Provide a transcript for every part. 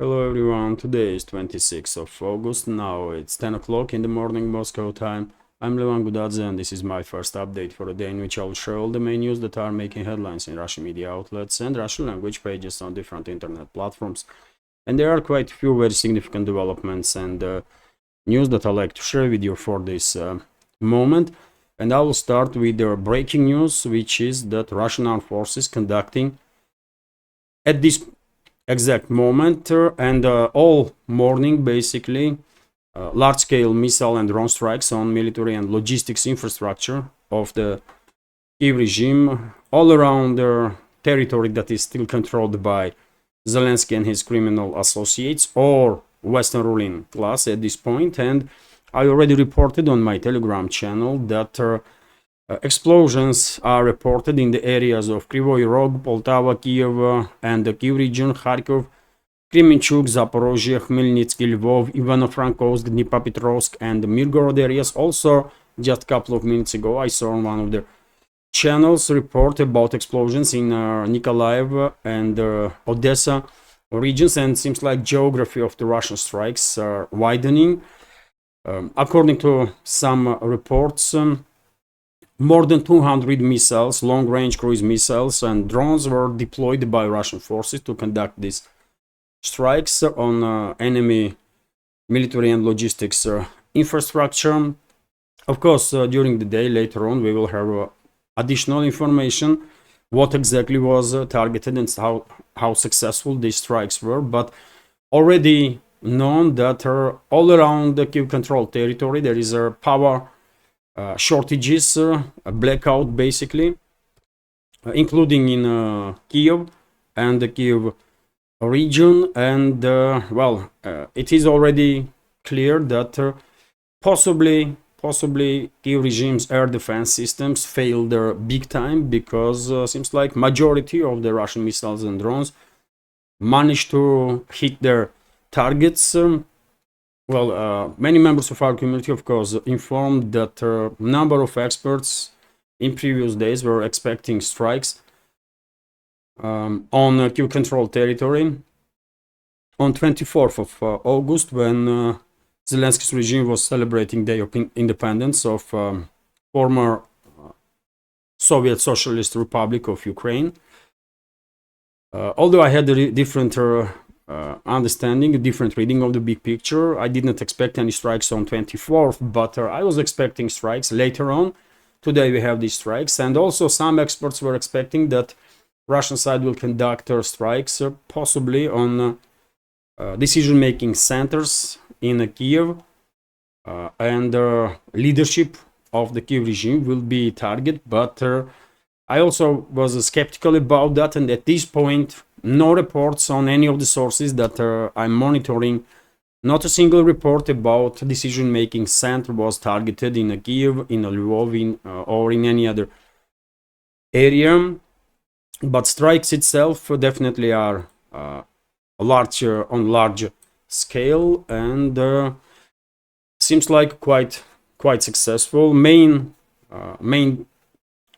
Hello everyone, today is 26th of August, now it's 10 o'clock in the morning Moscow time. I'm Levan Gudadze and this is my first update for the day in which I will share all the main news that are making headlines in Russian media outlets and Russian language pages on different internet platforms. And there are quite a few very significant developments and news that I like to share with you for this moment. And I will start with the breaking news, which is that Russian armed forces conducting at this exact moment and all morning basically large-scale missile and drone strikes on military and logistics infrastructure of the Kiev regime all around their territory that is still controlled by Zelensky and his criminal associates or Western ruling class at this point. And I already reported on my Telegram channel that explosions are reported in the areas of Kryvyi Rog, Poltava, Kiev, and the Kiev region, Kharkov, Kremenchuk, Zaporozhye, Khmelnytsky, Lvov, Ivano-Frankivsk, Dnipropetrovsk, and the Mirgorod areas. Also, just a couple of minutes ago, I saw on one of the channels report about explosions in Nikolaev and Odessa regions, and it seems like geography of the Russian strikes are widening. According to some reports, more than 200 missiles, long-range cruise missiles, and drones were deployed by Russian forces to conduct these strikes on enemy military and logistics infrastructure. Of course, during the day later on, we will have additional information what exactly was targeted and how successful these strikes were. But already known that all around the Kiev controlled territory there is a power shortages, a blackout basically, including in Kiev and the Kiev region. And well, it is already clear that possibly Kiev regime's air defense systems failed big time, because seems like majority of the Russian missiles and drones managed to hit their targets. Well, many members of our community, of course, informed that a number of experts in previous days were expecting strikes on Kiev controlled territory on 24th of August, when Zelensky's regime was celebrating Day of Independence of former Soviet Socialist Republic of Ukraine. Although I had a different understanding, a different reading of the big picture, I did not expect any strikes on 24th, but I was expecting strikes later on. Today we have these strikes, and also some experts were expecting that Russian side will conduct strikes possibly on decision-making centers in Kiev, and leadership of the Kiev regime will be targeted. But I also was skeptical about that, and at this point no reports on any of the sources that I'm monitoring. Not a single report about decision-making center was targeted in Kiev, in Lvov, or in any other area. But strikes itself definitely are on large scale, and seems like quite successful. Main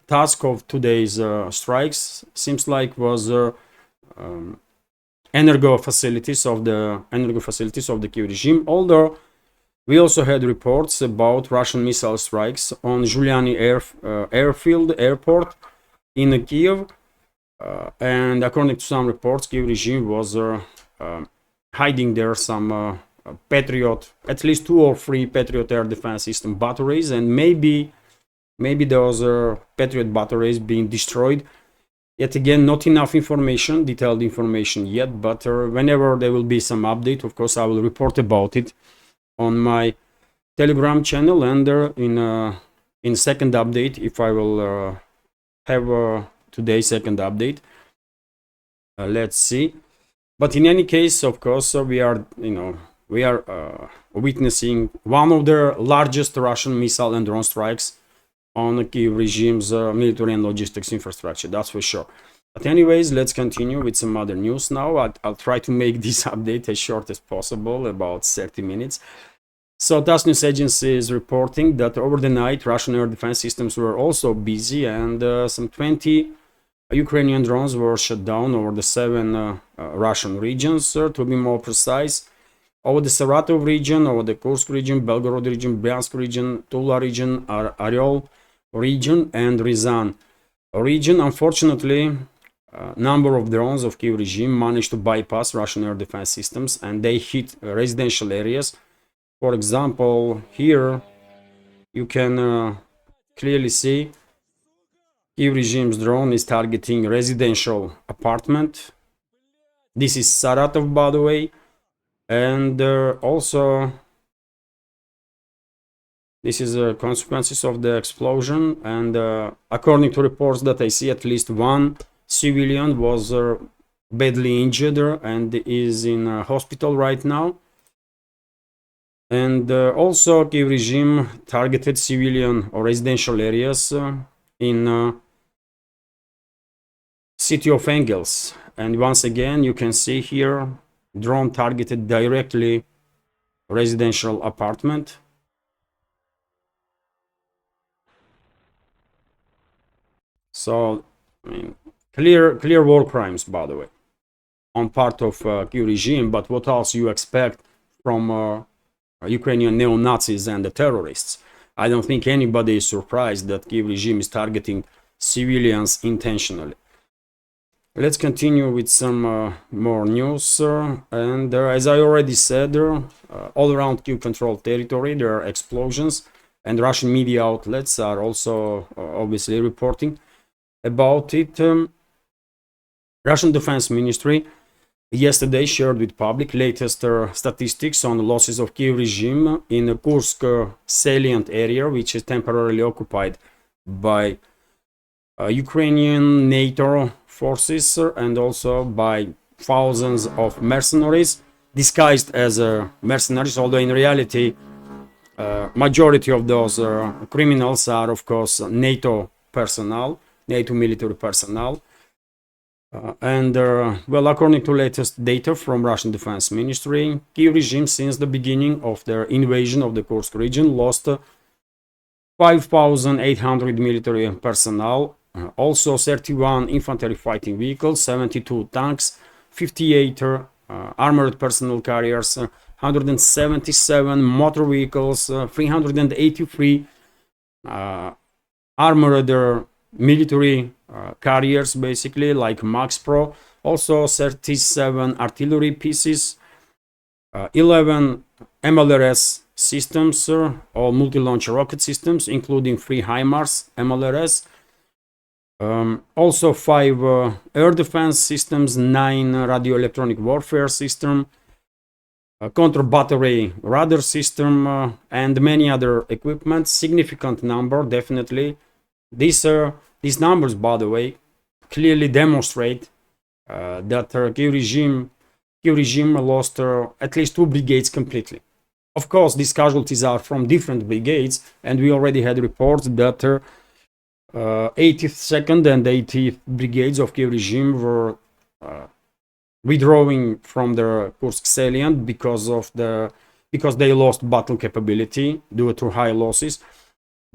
task of today's strikes seems like was energo facilities of the Kiev regime. Although we also had reports about Russian missile strikes on Zhuliany airport in Kiev, and according to some reports, Kiev regime was hiding there some Patriot, at least 2 or 3 Patriot air defense system batteries, and maybe those Patriot batteries being destroyed. Yet again, not enough information, detailed information yet, but whenever there will be some update, of course, I will report about it on my Telegram channel, and in second update, if I will have today's second update. Let's see. But in any case, of course, we are witnessing one of the largest Russian missile and drone strikes on the Kiev regime's military and logistics infrastructure, that's for sure. But anyways, let's continue with some other news now. I'll try to make this update as short as possible, about 30 minutes. So TASS news agency is reporting that over the night Russian air defense systems were also busy, and some 20 Ukrainian drones were shot down over the 7 Russian regions, to be more precise. Over the Saratov region, over the Kursk region, Belgorod region, Bryansk region, Tula region, Oryol region, and Ryazan region. Unfortunately, number of drones of Kiev regime managed to bypass Russian air defense systems, and they hit residential areas. For example, here you can clearly see Kiev regime's drone is targeting residential apartment. This is Saratov, by the way, and also this is consequences of the explosion. And according to reports that I see, at least one civilian was badly injured and is in a hospital right now. And also Kiev regime targeted civilian or residential areas in city of Engels. And once again, you can see here drone targeted directly residential apartment. So, I mean, clear war crimes, by the way, on part of Kiev regime. But what else you expect from Ukrainian neo-Nazis and the terrorists? I don't think anybody is surprised that Kiev regime is targeting civilians intentionally. Let's continue with some more news. And as I already said, all around Kiev controlled territory, there are explosions, and Russian media outlets are also obviously reporting about it. Russian Defense Ministry yesterday shared with public latest statistics on the losses of Kiev regime in the Kursk salient area, which is temporarily occupied by Ukrainian NATO forces and also by thousands of mercenaries disguised as mercenaries, although in reality majority of those criminals are of course NATO personnel, NATO military personnel. Well, according to latest data from Russian Defense Ministry, Kiev regime since the beginning of their invasion of the Kursk region lost 5,800 military personnel, also 31 infantry fighting vehicles, 72 tanks, 58 armored personnel carriers, 177 motor vehicles, 383 armored military carriers, basically like Max Pro, also 37 artillery pieces, 11 MLRS systems, all multi-launch rocket systems, including 3 HIMARS MLRS, also 5 air defense systems, 9 radio electronic warfare system, a counter battery radar system, and many other equipment. Significant number, definitely. These numbers, by the way, clearly demonstrate that Kiev regime lost at least 2 brigades completely. Of course, these casualties are from different brigades, and we already had reports that 82nd and 80th brigades of Kiev regime were withdrawing from the Kursk salient because they lost battle capability due to high losses.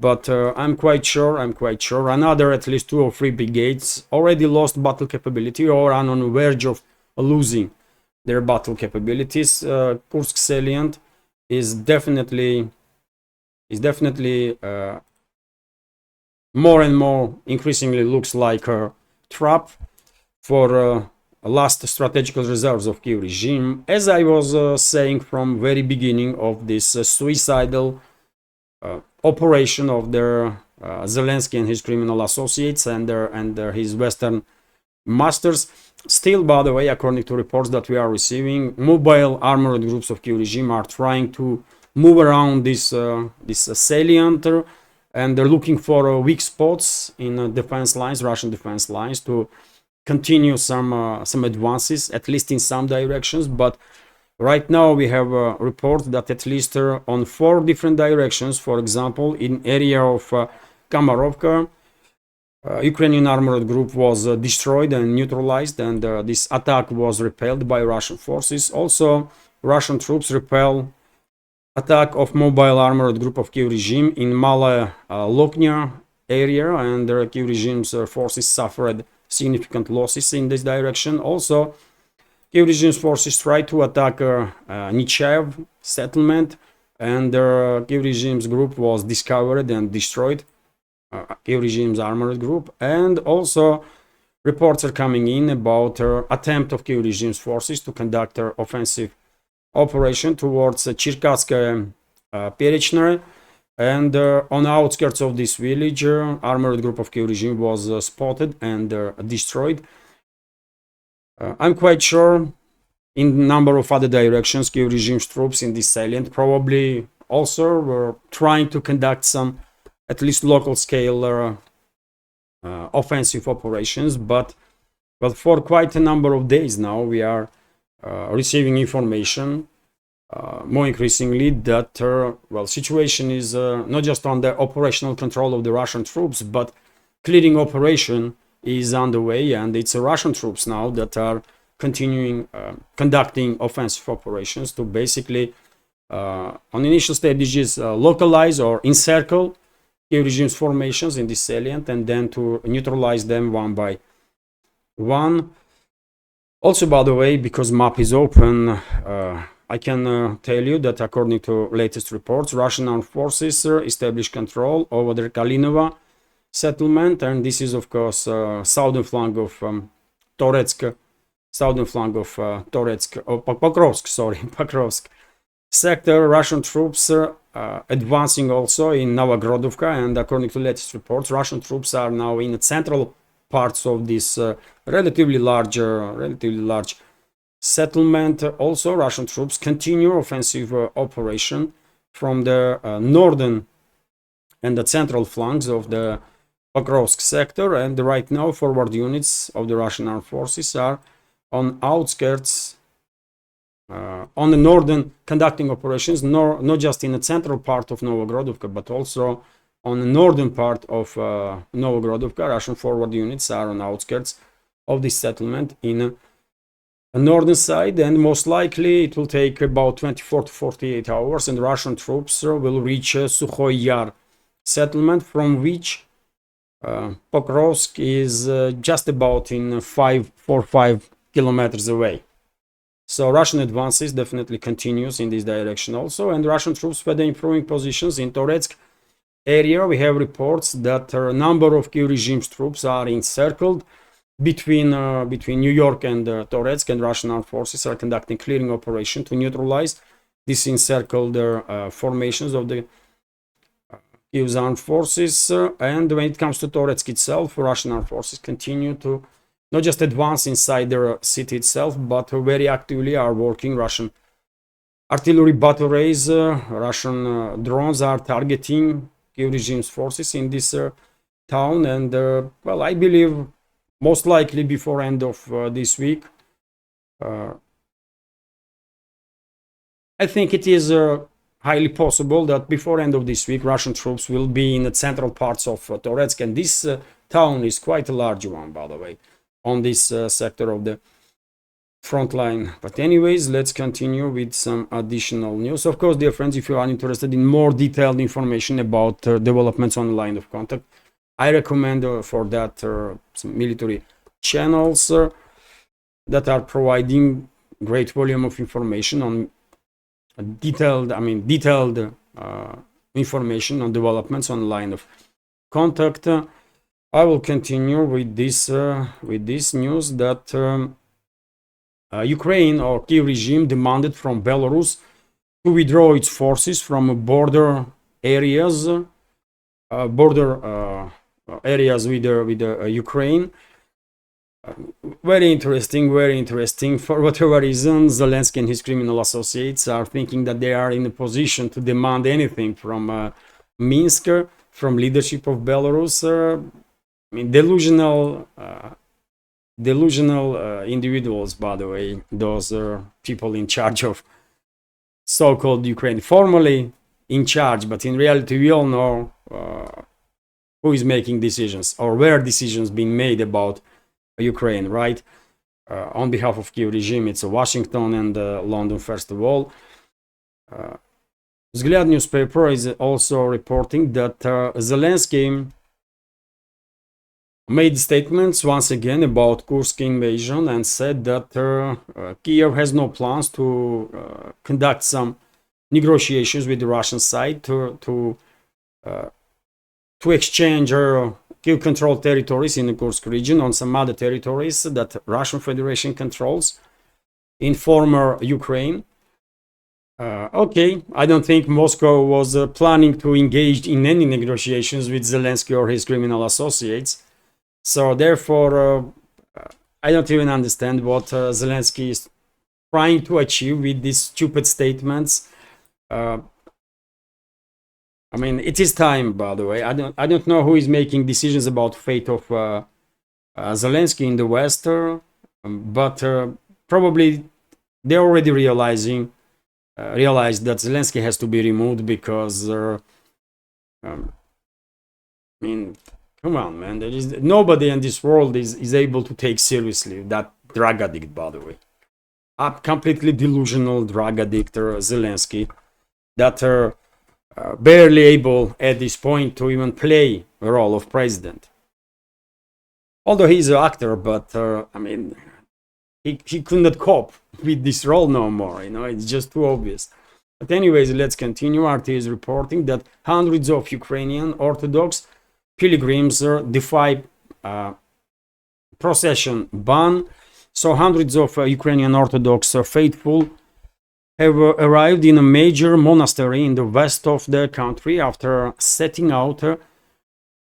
But I'm quite sure another at least 2 or 3 brigades already lost battle capability or are on the verge of losing their battle capabilities. Kursk salient is definitely more and more increasingly looks like a trap for last strategical reserves of Kiev regime, as I was saying from very beginning of this suicidal operation of their Zelensky and his criminal associates and his Western masters. Still, by the way, according to reports that we are receiving, mobile armored groups of Kiev regime are trying to move around this salient, and they're looking for weak spots in defense lines, Russian defense lines, to continue some advances, at least in some directions. But right now we have a report that at least on 4 different directions, for example, in area of Kamarovka, Ukrainian armored group was destroyed and neutralized, and this attack was repelled by Russian forces. Also, Russian troops repel attack of mobile armored group of Kiev regime in Mala Loknya area, and the Kiev regime's forces suffered significant losses in this direction. Also, Kiev regime's forces tried to attack Nichaev settlement, and the Kiev regime's group was discovered and destroyed. Kiev regime's armored group, and also reports are coming in about attempt of Kiev regime's forces to conduct an offensive operation towards Chirkatskaya Perechnoye, and on the outskirts of this village, armored group of Kiev regime was spotted and destroyed. I'm quite sure in a number of other directions, Kiev regime's troops in this salient probably also were trying to conduct some, at least local scale, offensive operations. But for quite a number of days now, we are receiving information more increasingly that situation is not just on the operational control of the Russian troops, but clearing operation is underway, and it's Russian troops now that are continuing conducting offensive operations to basically on initial stages localize or encircle Kiev regime's formations in this salient, and then to neutralize them one by one. Also, by the way, because map is open, I can tell you that according to latest reports, Russian armed forces established control over the Kalinova settlement, and this is of course southern flank of Toretsk, Pokrovsk sector. Russian troops advancing also in Novogrodovka, and according to latest reports, Russian troops are now in the central parts of this relatively large settlement. Also, Russian troops continue offensive operation from the northern and the central flanks of the Pokrovsk sector, and right now forward units of the Russian armed forces are on outskirts, on the northern, conducting operations, not just in the central part of Novogrodovka, but also on the northern part of Novogrodovka. Russian forward units are on outskirts of this settlement in the northern side, and most likely it will take about 24 to 48 hours, and Russian troops will reach Sukhoy Yar settlement, from which Pokrovsk is just about in 4-5 kilometers away. So Russian advances definitely continues in this direction also, and Russian troops further improving positions in Toretsk area. We have reports that a number of Kiev regime's troops are encircled between New York and Toretsk, and Russian armed forces are conducting clearing operation to neutralize these encircled formations of the Kiev's armed forces. And when it comes to Toretsk itself, Russian armed forces continue to not just advance inside the city itself, but very actively are working. Russian artillery batteries, Russian drones are targeting Kiev regime's forces in this town, and well, I believe most likely before end of this week, I think it is highly possible that before end of this week, Russian troops will be in the central parts of Toretsk, and this town is quite a large one, by the way, on this sector of the front line. But anyways, let's continue with some additional news. Of course, dear friends, if you are interested in more detailed information about developments on the line of contact, I recommend for that some military channels that are providing great volume of information on detailed information on developments on the line of contact. I will continue with this news that Ukraine or Kiev regime demanded from Belarus to withdraw its forces from border areas, with Ukraine. Very interesting. For whatever reason, Zelensky and his criminal associates are thinking that they are in a position to demand anything from Minsk, from leadership of Belarus. I mean, delusional individuals, by the way, those people in charge of so-called Ukraine, formally in charge, but in reality we all know who is making decisions, or where decisions being made about Ukraine, right? On behalf of Kiev regime, it's Washington and London first of all. Vzгляд newspaper is also reporting that Zelensky made statements once again about Kursk invasion and said that Kiev has no plans to conduct some negotiations with the Russian side to exchange Kiev-controlled territories in the Kursk region on some other territories that Russian Federation controls in former Ukraine. Okay, I don't think Moscow was planning to engage in any negotiations with Zelensky or his criminal associates. So therefore, I don't even understand what Zelensky is trying to achieve with these stupid statements. I mean, it is time, by the way. I don't know who is making decisions about fate of Zelensky in the West, but probably they're already realized that Zelensky has to be removed because I mean, come on, man. There is nobody in this world is able to take seriously that drug addict, by the way. A completely delusional drug addict, Zelensky, that barely able at this point to even play a role of president. Although he's an actor, but I mean, he could not cope with this role no more. You know, it's just too obvious. But anyways, let's continue. RT is reporting that hundreds of Ukrainian Orthodox pilgrims defy procession ban. So hundreds of Ukrainian Orthodox faithful have arrived in a major monastery in the west of the country after setting out a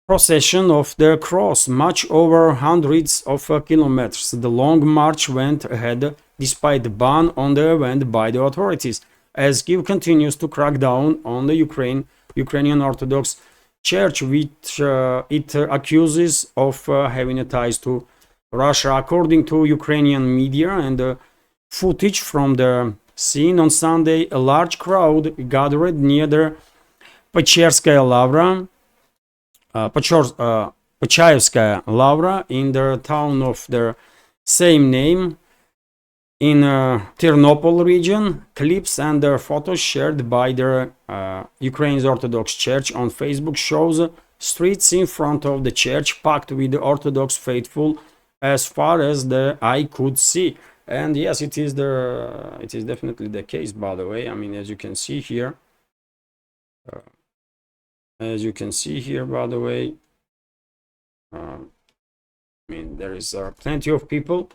procession of the cross, much over hundreds of kilometers. The long march went ahead despite the ban on the event by the authorities, as Kiev continues to crack down on the Ukrainian Orthodox Church, which it accuses of having ties to Russia. According to Ukrainian media and footage from the scene on Sunday, a large crowd gathered near the Pechayevskaya Lavra in the town of the same name in Ternopil region. Clips and photos shared by the Ukraine's Orthodox Church on Facebook shows streets in front of the church packed with the Orthodox faithful as far as the eye could see. And yes, it is definitely the case, by the way. I mean, as you can see here, by the way, I mean, there is plenty of people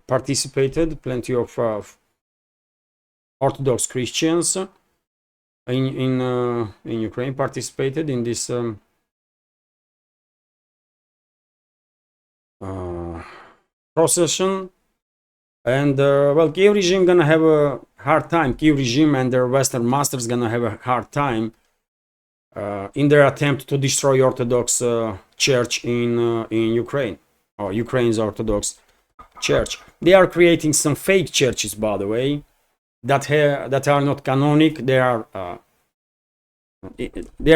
participated, plenty of Orthodox Christians in Ukraine participated in this procession. And well, Kiev regime gonna have a hard time. Kiev regime and their Western masters gonna have a hard time in their attempt to destroy Orthodox Church in Ukraine, or Ukraine's Orthodox Church. They are creating some fake churches, by the way, that are not canonic. They are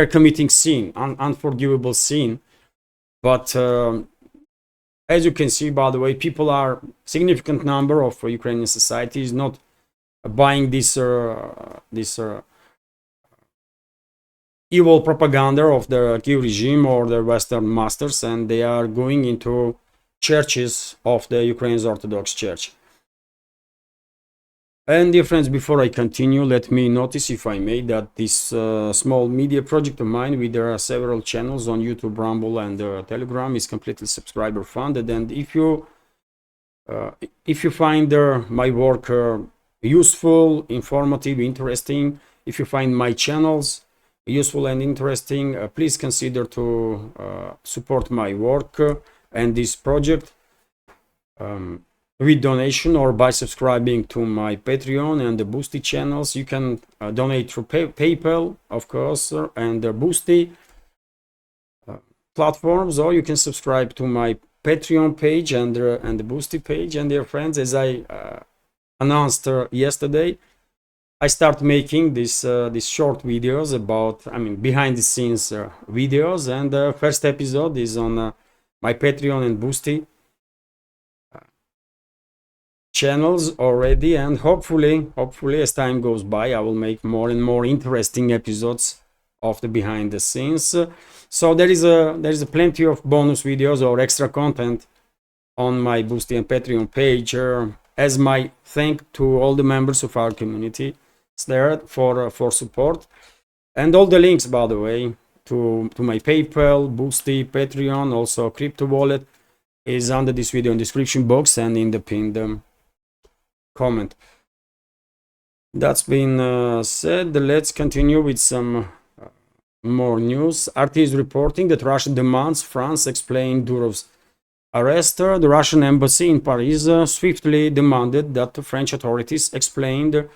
committing sin, unforgivable sin. But as you can see, by the way, significant number of Ukrainian society is not buying this evil propaganda of the Kiev regime or the Western masters, and they are going into churches of the Ukraine's Orthodox Church. And dear friends, before I continue, let me notice, if I may, that this small media project of mine, with there are several channels on YouTube, Rumble, and Telegram, is completely subscriber funded. And if you find my work useful, informative, interesting, if you find my channels useful and interesting, please consider to support my work and this project with donation or by subscribing to my Patreon and the Boosty channels. You can donate through PayPal, of course, and the Boosty platforms, or you can subscribe to my Patreon page and the Boosty page. And dear friends, as I announced yesterday, I start making these short videos about, I mean, behind the scenes videos, and the first episode is on my Patreon and Boosty channels already, and hopefully as time goes by, I will make more and more interesting episodes of the behind the scenes. So there is a plenty of bonus videos or extra content on my Boosty and Patreon page as my thank to all the members of our community. It's there for support, and all the links, by the way, to my PayPal, Boosty, Patreon, also crypto wallet is under this video in description box and in the pinned comment. That's been said. Let's continue with some more news. RT is reporting that Russia demands France explain Durov's arrest. The Russian embassy in Paris swiftly demanded that the French authorities explain the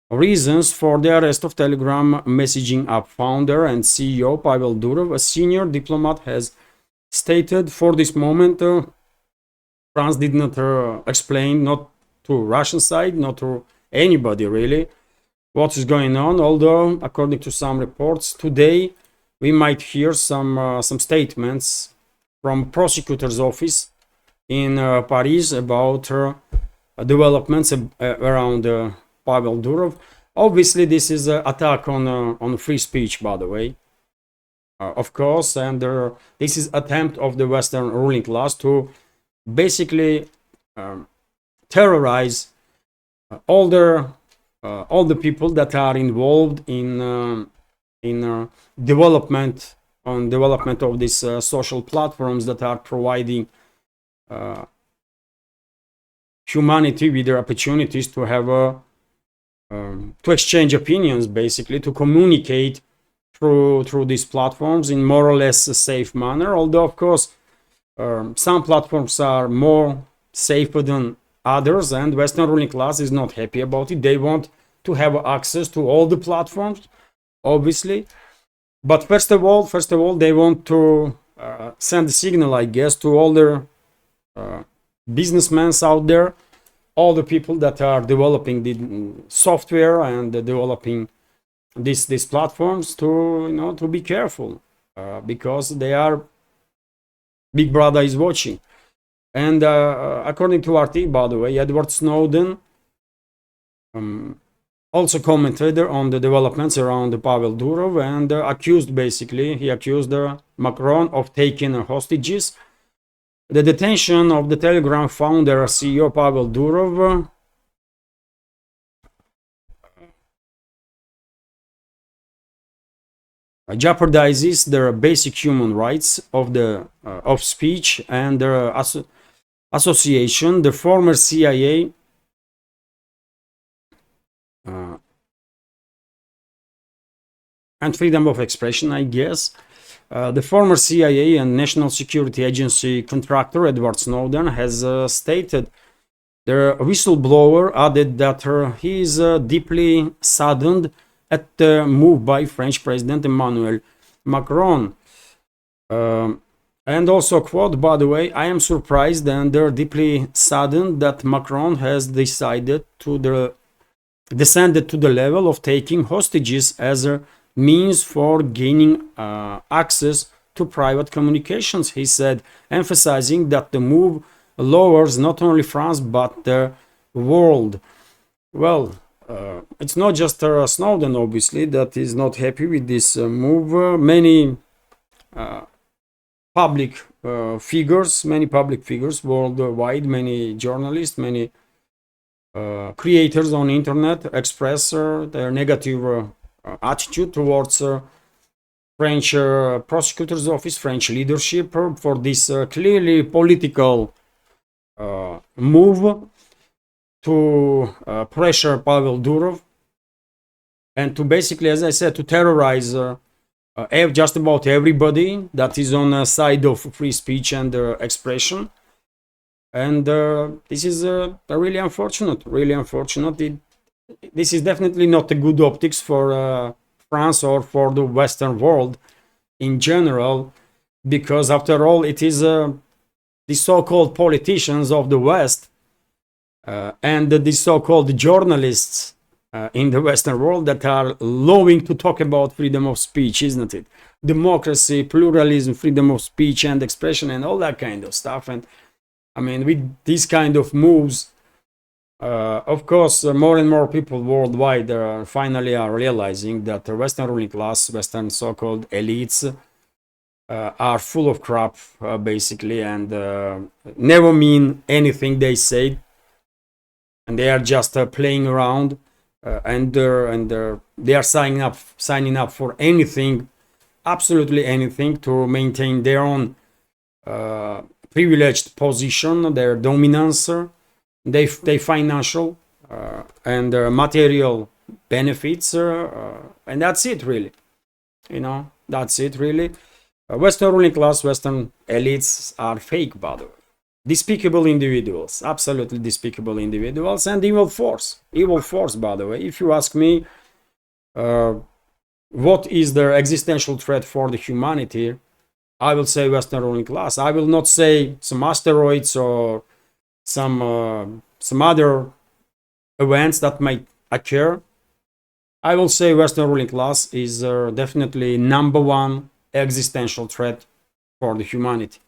reasons for the arrest of Telegram messaging app founder and CEO Pavel Durov. A senior diplomat has stated for this moment France did not explain, not to Russian side, not to anybody really, what is going on, although according to some reports today we might hear some statements from prosecutor's office in Paris about developments around Pavel Durov. Obviously this is an attack on free speech, by the way, of course, and this is attempt of the Western ruling class to basically terrorize all the people that are involved in development of these social platforms that are providing humanity with their opportunities to have to exchange opinions, basically to communicate through these platforms in more or less a safe manner. Although of course some platforms are more safer than others, and Western ruling class is not happy about it. They want to have access to all the platforms, obviously, but first of all they want to send a signal, I guess, to all their businessmen out there, all the people that are developing the software and developing these platforms, to be careful, because they are Big Brother is watching. And according to RT, by the way, Edward Snowden also commented on the developments around Pavel Durov and accused Macron of taking hostages. The detention of the Telegram founder CEO Pavel Durov jeopardizes their basic human rights of speech and their association. The former CIA and freedom of expression, I guess. The former CIA and National Security Agency contractor Edward Snowden has stated. The whistleblower added that he is deeply saddened at the move by French President Emmanuel Macron. And also, quote, by the way, I am surprised and deeply saddened that Macron has descended to the level of taking hostages as a means for gaining access to private communications, he said, emphasizing that the move lowers not only France but the world. Well, it's not just Snowden, obviously, that is not happy with this move. Many public figures worldwide, many journalists, many creators on internet express their negative attitude towards French prosecutor's office, French leadership for this clearly political move to pressure Pavel Durov and to basically, as I said, to terrorize just about everybody that is on the side of free speech and expression. And this is really unfortunate, this is definitely not a good optics for France or for the Western world in general, because after all it is the so-called politicians of the West and the so-called journalists in the Western world that are loving to talk about freedom of speech, isn't it? Democracy, pluralism, freedom of speech and expression and all that kind of stuff. And I mean, with these kind of moves, Of course, more and more people worldwide finally are realizing that the Western ruling class, Western so-called elites, are full of crap, basically, and never mean anything they say, and they are just playing around, and they are signing up for anything, absolutely anything, to maintain their own privileged position, their dominance, their financial and material benefits, and that's it, really. That's it, really. Western ruling class, Western elites are fake, by the way. Despicable individuals, absolutely despicable individuals, and evil force, by the way. If you ask me, what is the existential threat for the humanity, I will say Western ruling class. I will not say some asteroids or some other events that might occur. I will say Western ruling class is definitely number one existential threat for the humanity.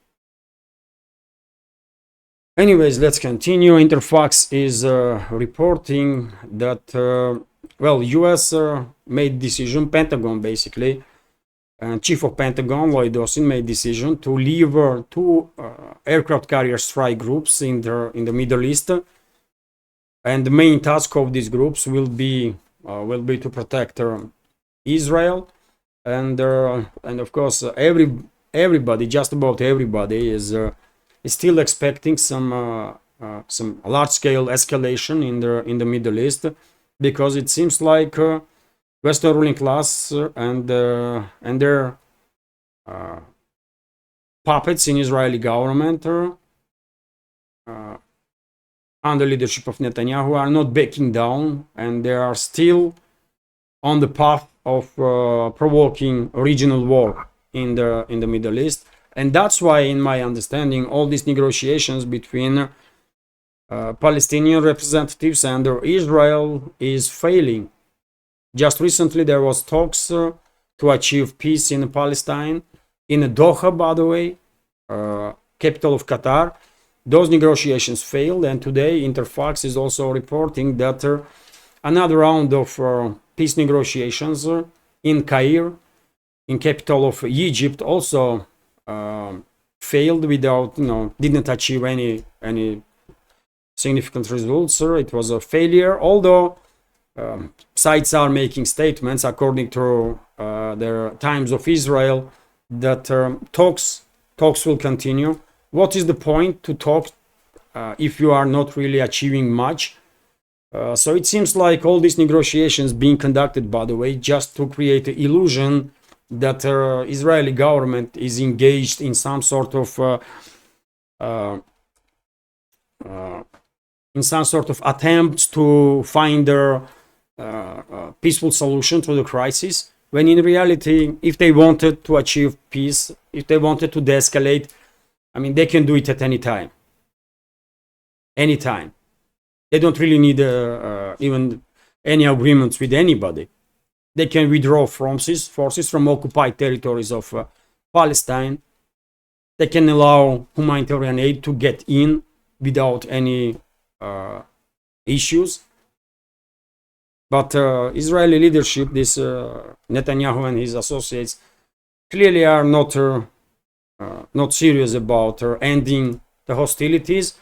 Anyways, let's continue. Interfax is reporting that, well, US made decision, Pentagon basically, and Chief of Pentagon Lloyd Austin made decision to leave two aircraft carrier strike groups in the Middle East, and the main task of these groups will be to protect Israel, and of course everybody, just about everybody, is still expecting some large-scale escalation in the Middle East, because it seems like Western ruling class and their puppets in Israeli government under leadership of Netanyahu are not backing down, and they are still on the path of provoking a regional war in the Middle East. And that's why, in my understanding, all these negotiations between Palestinian representatives and Israel is failing. Just recently there was talks to achieve peace in Palestine, in Doha, by the way, capital of Qatar. Those negotiations failed, and today Interfax is also reporting that another round of peace negotiations in Cairo, in capital of Egypt, also failed without, didn't achieve any significant results. It was a failure, although sides are making statements, according to the Times of Israel, that talks will continue. What is the point to talk if you are not really achieving much? So it seems like all these negotiations being conducted, by the way, just to create the illusion that Israeli government is engaged in some sort of attempts to find a peaceful solution to the crisis, when in reality, if they wanted to achieve peace, if they wanted to de-escalate, I mean, they can do it at any time. Anytime. They don't really need even any agreements with anybody. They can withdraw forces from occupied territories of Palestine. They can allow humanitarian aid to get in without any issues. But Israeli leadership, this Netanyahu and his associates, clearly are not serious about ending the hostilities.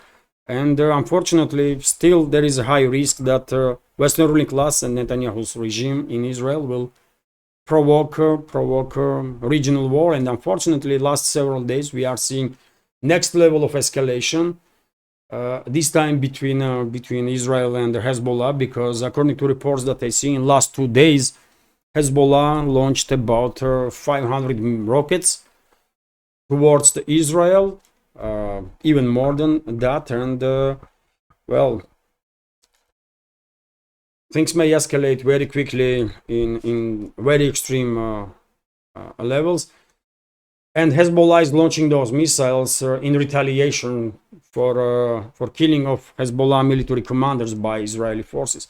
And unfortunately, still there is a high risk that Western ruling class and Netanyahu's regime in Israel will provoke regional war. And unfortunately, last several days we are seeing next level of escalation. This time between Israel and Hezbollah, because according to reports that I see in last 2 days, Hezbollah launched about 500 rockets towards Israel, even more than that, and well, things may escalate very quickly in very extreme levels. And Hezbollah is launching those missiles in retaliation for killing of Hezbollah military commanders by Israeli forces.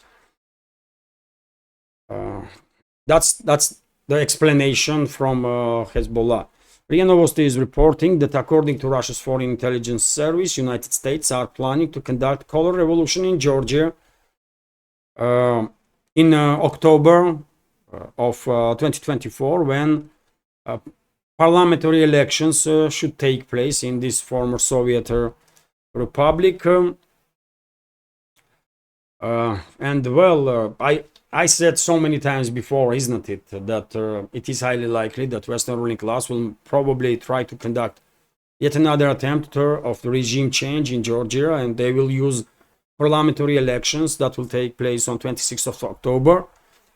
That's the explanation from Hezbollah. RIA Novosti is reporting that according to Russia's Foreign Intelligence Service, United States are planning to conduct color revolution in Georgia in October of 2024, when parliamentary elections should take place in this former Soviet republic. And well, I said so many times before, isn't it, that it is highly likely that Western ruling class will probably try to conduct yet another attempt of the regime change in Georgia, and they will use parliamentary elections that will take place on 26th of October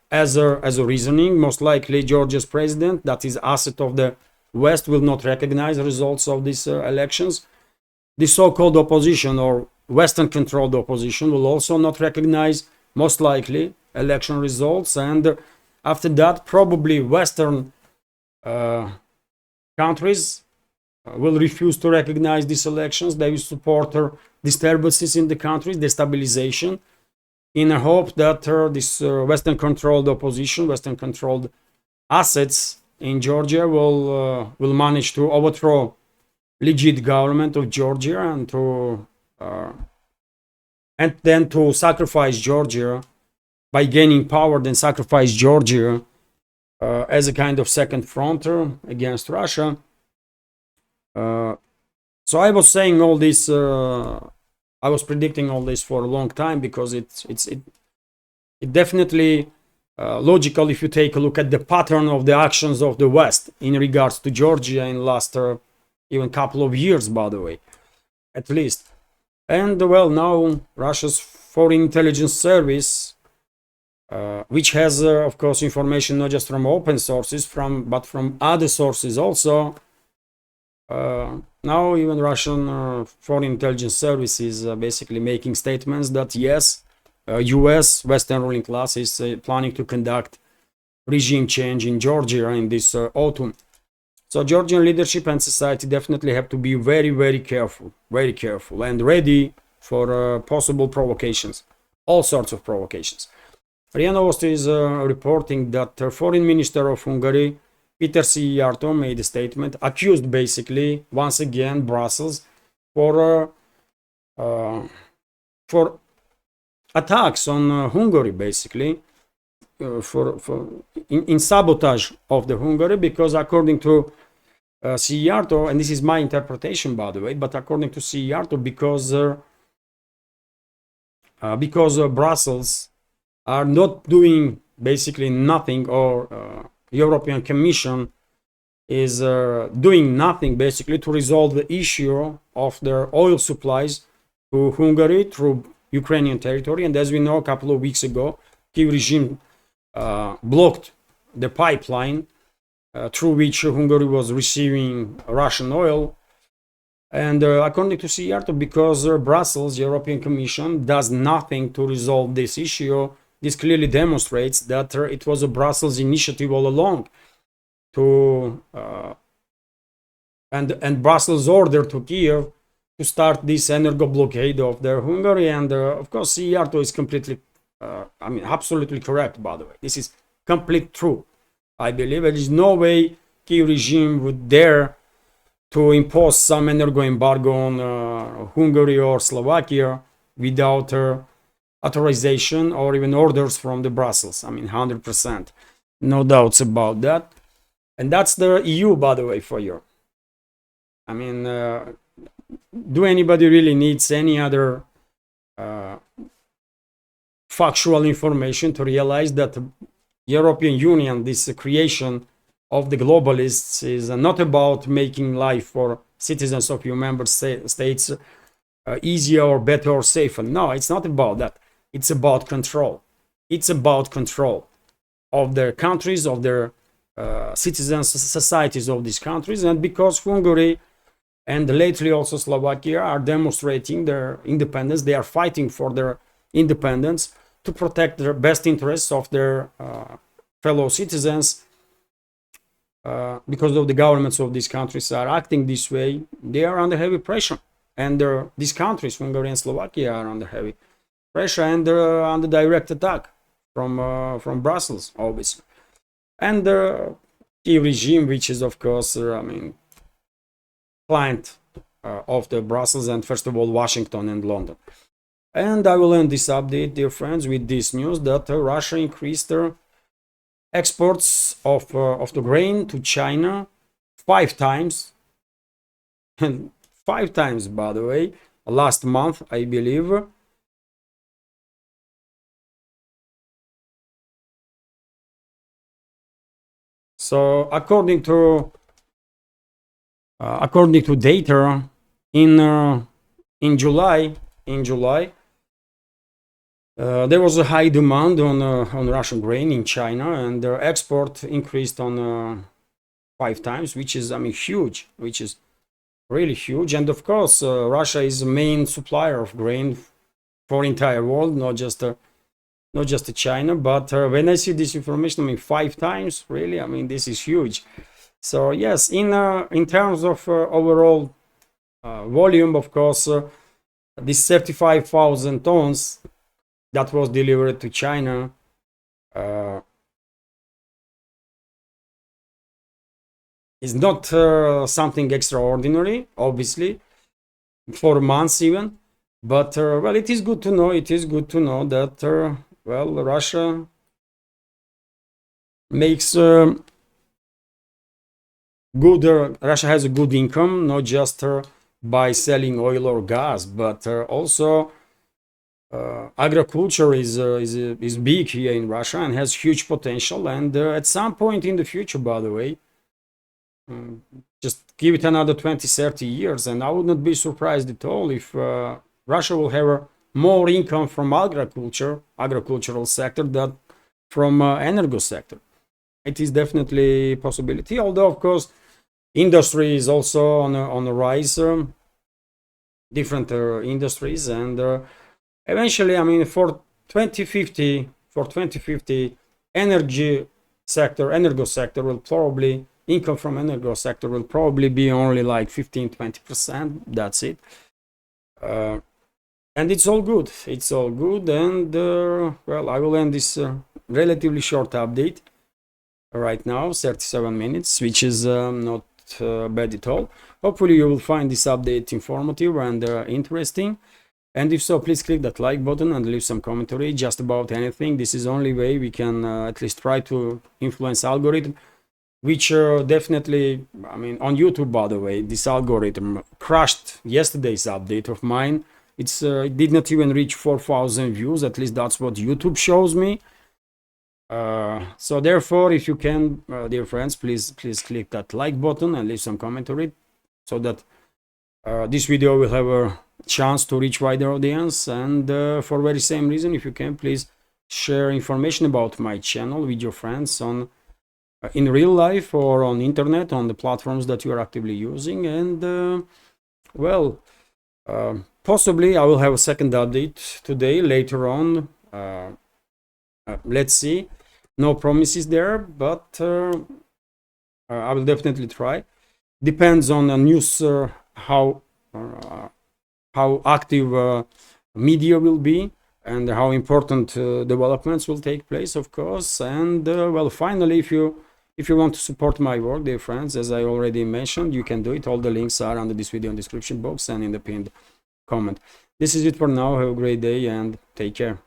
as a reasoning. Most likely Georgia's president, that is asset of the West, will not recognize the results of these elections. The so-called opposition, or Western-controlled opposition, will also not recognize, most likely, election results, and after that probably Western countries will refuse to recognize these elections. They will support disturbances in the country, destabilization, in a hope that this Western-controlled opposition, Western-controlled assets in Georgia will manage to overthrow legit government of Georgia and then to sacrifice Georgia by gaining power, then sacrifice Georgia as a kind of second front against Russia. So I was saying all this, I was predicting all this for a long time, because it definitely logical if you take a look at the pattern of the actions of the West in regards to Georgia in last even couple of years, by the way, at least. And well, now Russia's Foreign Intelligence Service, which has of course information not just from open sources but from other sources also, now even Russian Foreign Intelligence Service is basically making statements that yes, US Western ruling class is planning to conduct regime change in Georgia in this autumn. So Georgian leadership and society definitely have to be very, very careful and ready for possible provocations, all sorts of provocations. RIA Novosti is reporting that Foreign Minister of Hungary, Peter Szijjártó, made a statement, accused basically once again Brussels for attacks on Hungary, basically in sabotage of the Hungary, because according to Szijjártó, and this is my interpretation by the way, but according to Szijjártó, because Brussels are not doing basically nothing, or European Commission is doing nothing basically to resolve the issue of their oil supplies to Hungary through Ukrainian territory. And as we know, a couple of weeks ago, Kyiv regime blocked the pipeline through which Hungary was receiving Russian oil. And according to Szijjártó, because Brussels, European Commission, does nothing to resolve this issue, this clearly demonstrates that it was a Brussels initiative all along to and Brussels order to Kyiv to start this energo blockade of their Hungary. And of course Szijjártó is completely absolutely correct, by the way. This is complete true. I believe there is no way Kyiv regime would dare to impose some energo embargo on Hungary or Slovakia without authorization or even orders from the Brussels. 100%. No doubts about that. And that's the EU, by the way, for you. Do anybody really needs any other factual information to realize that the European Union, this creation of the globalists, is not about making life for citizens of your member states easier or better or safer? No, it's not about that. It's about control. It's about control of their countries, of their citizens, societies of these countries. And because Hungary and lately also Slovakia are demonstrating their independence, they are fighting for their independence to protect their best interests of their fellow citizens. Because of the governments of these countries are acting this way, they are under heavy pressure. And these countries, Hungary and Slovakia, are under heavy pressure and under direct attack from Brussels, obviously. And the Kyiv regime, which is of course client of the Brussels and first of all Washington and London. And I will end this update, dear friends, with this news that Russia increased their exports of the grain to China 5 times, and 5 times, by the way, last month, I believe. So according to data in July, there was a high demand on Russian grain in China, and their export increased on 5 times, which is, I mean, huge, which is really huge. And of course, Russia is the main supplier of grain for entire world, not just China. But when I see this information, I mean, 5 times, really, I mean, this is huge. So yes, in terms of overall volume, of course, this 35,000 tons that was delivered to China is not something extraordinary, obviously, for months even. But well, it is good to know. It is good to know that well, Russia makes good. Russia has a good income, not just by selling oil or gas, but also agriculture is big here in Russia and has huge potential. And at some point in the future, by the way, just give it another 20-30 years, and I would not be surprised at all if Russia will have more income from agricultural sector than from energy sector. It is definitely a possibility, although of course industry is also on a rise, different industries, and eventually, I mean, for 2050, energy sector will probably, income from energy sector will probably be only like 15-20%. That's it. And it's all good. It's all good. And well, I will end this relatively short update right now, 37 minutes, which is not bad at all. Hopefully you will find this update informative and interesting. And if so, please click that like button and leave some commentary just about anything. This is the only way we can at least try to influence algorithm, which definitely, I mean, on YouTube, by the way, this algorithm crushed yesterday's update of mine. It did not even reach 4,000 views. At least that's what YouTube shows me. So therefore, if you can, dear friends, please click that like button and leave some commentary so that this video will have a chance to reach wider audience. And for very same reason, if you can, please share information about my channel with your friends on in real life or on internet, on the platforms that you are actively using. And well, possibly I will have a second update today later on. Let's see, no promises there, but I will definitely try. Depends on the news, how active media will be and how important developments will take place, of course. And well, finally, if you want to support my work, dear friends, as I already mentioned, you can do it. All the links are under this video in the description box and in the pinned comment. This is it for now. Have a great day and take care.